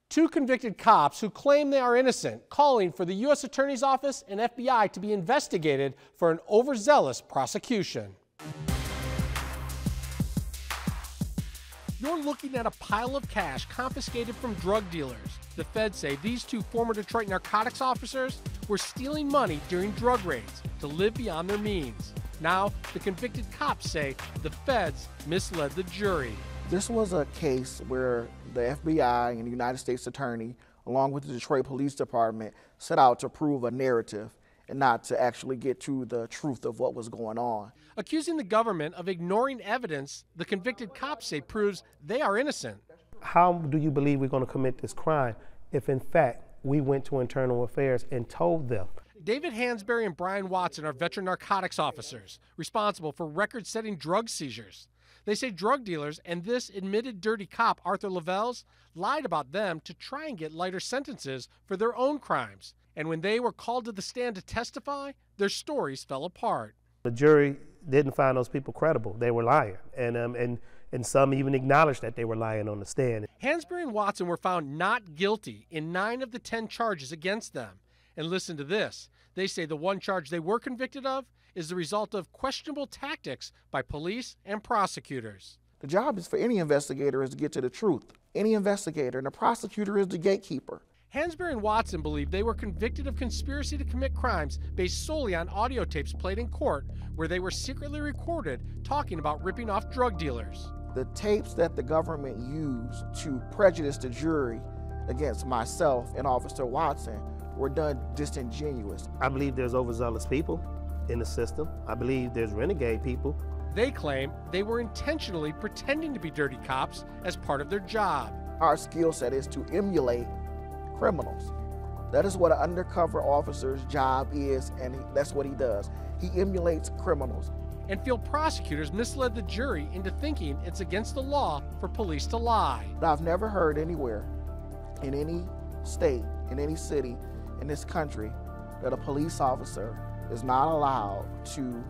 Two convicted cops who claim they are innocent, calling for the U.S. Attorney's Office and FBI to be investigated for an overzealous prosecution. You're looking at a pile of cash confiscated from drug dealers. The feds say these two former Detroit narcotics officers were stealing money during drug raids to live beyond their means. Now, the convicted cops say the feds misled the jury. This was a case where the FBI and the United States Attorney, along with the Detroit Police Department, set out to prove a narrative and not to actually get to the truth of what was going on. Accusing the government of ignoring evidence the convicted cops say proves they are innocent. How do you believe we're going to commit this crime if, in fact, we went to Internal Affairs and told them? David Hansberry and Brian Watson are veteran narcotics officers responsible for record-setting drug seizures. They say drug dealers and this admitted dirty cop, Arthur Lavelles, lied about them to try and get lighter sentences for their own crimes. And when they were called to the stand to testify, their stories fell apart. The jury didn't find those people credible. They were lying, and some even acknowledged that they were lying on the stand. Hansberry and Watson were found not guilty in 9 of the 10 charges against them. And listen to this. They say the one charge they were convicted of is the result of questionable tactics by police and prosecutors. The job is for any investigator is to get to the truth. Any investigator, and the prosecutor is the gatekeeper. Hansberry and Watson believe they were convicted of conspiracy to commit crimes based solely on audio tapes played in court where they were secretly recorded talking about ripping off drug dealers. The tapes that the government used to prejudice the jury against myself and Officer Watson were done disingenuous. I believe there's overzealous people in the system. I believe there's renegade people. They claim they were intentionally pretending to be dirty cops as part of their job. Our skill set is to emulate criminals. That is what an undercover officer's job is, and that's what he does. He emulates criminals. And feel prosecutors misled the jury into thinking it's against the law for police to lie. I've never heard anywhere, in any state, in any city in this country, that a police officer is not allowed to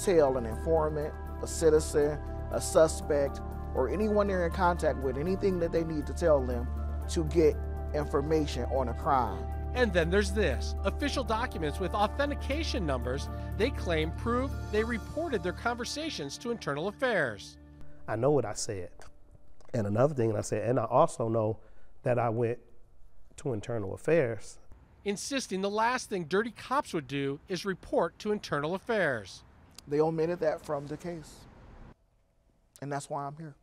tell an informant, a citizen, a suspect, or anyone they're in contact with anything that they need to tell them to get information on a crime. And then there's this. Official documents with authentication numbers they claim prove they reported their conversations to Internal Affairs. I know what I said. And another thing I said, and I also know that I went to Internal Affairs. Insisting the last thing dirty cops would do is report to Internal Affairs. They omitted that from the case. And that's why I'm here.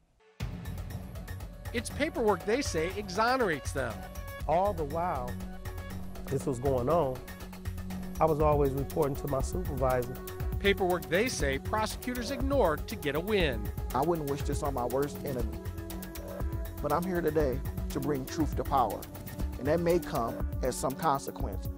It's paperwork they say exonerates them. All the while this was going on, I was always reporting to my supervisor. Paperwork they say prosecutors ignored to get a win. I wouldn't wish this on my worst enemy. But I'm here today to bring truth to power. And that may come as some consequence.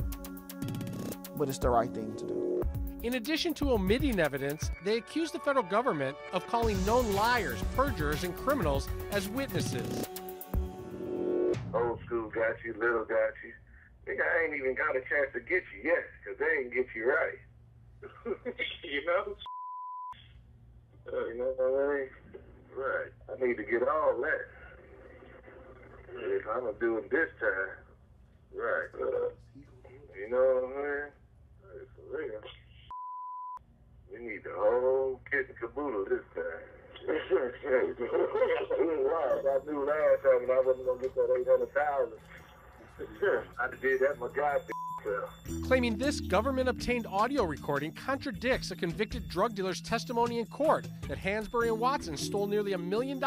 But it's the right thing to do. In addition to omitting evidence, they accuse the federal government of calling known liars, perjurers, and criminals as witnesses. Old school got you, little got you. Think I ain't even got a chance to get you yet, because they ain't get you right. You know? You know what I mean? Right. I need to get all that. If I'm going to do it this time. Right. You know what I mean? For real. We need the whole kit and caboodle this time. I knew last time I wasn't going to get that 800,000. I did that my goddamn self. Claiming this government-obtained audio recording contradicts a convicted drug dealer's testimony in court that Hansberry and Watson stole nearly $1 million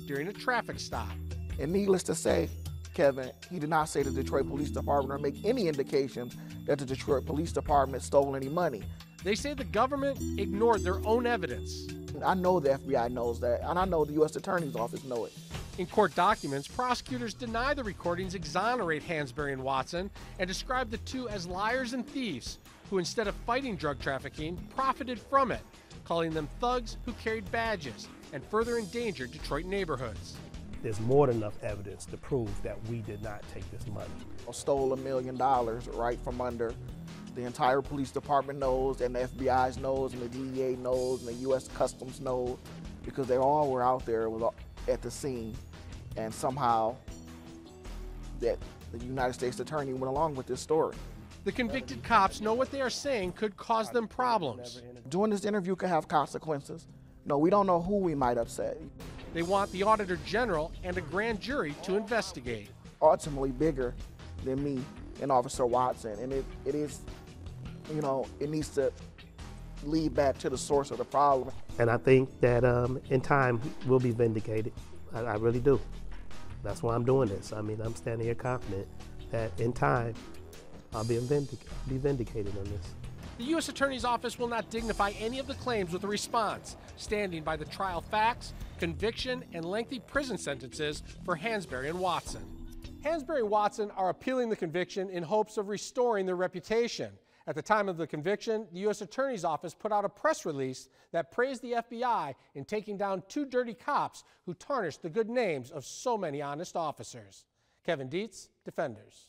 during a traffic stop. And needless to say, Kevin, he did not say the Detroit Police Department or make any indications that the Detroit Police Department stole any money. They say the government ignored their own evidence. I know the FBI knows that, and I know the U.S. Attorney's Office knows it. In court documents, prosecutors deny the recordings exonerate Hansberry and Watson and describe the two as liars and thieves who, instead of fighting drug trafficking, profited from it, calling them thugs who carried badges and further endangered Detroit neighborhoods. There's more than enough evidence to prove that we did not take this money. I stole $1 million right from under. The entire police department knows, and the FBI knows, and the DEA knows, and the U.S. Customs knows, because they all were out there at the scene. And somehow that the United States Attorney went along with this story. The convicted cops know what they are saying could cause them problems. Doing this interview could have consequences. No, we don't know who we might upset. They want the Auditor General and a grand jury to investigate. Ultimately bigger than me and Officer Watson, and it is, you know, it needs to lead back to the source of the problem. And I think that in time we'll be vindicated. I really do. That's why I'm doing this. I mean, I'm standing here confident that in time I'll be vindicated on this. The U.S. Attorney's Office will not dignify any of the claims with a response, standing by the trial facts, conviction, and lengthy prison sentences for Hansberry and Watson. Hansberry and Watson are appealing the conviction in hopes of restoring their reputation. At the time of the conviction, the U.S. Attorney's Office put out a press release that praised the FBI in taking down 2 dirty cops who tarnished the good names of so many honest officers. Kevin Dietz, Defenders.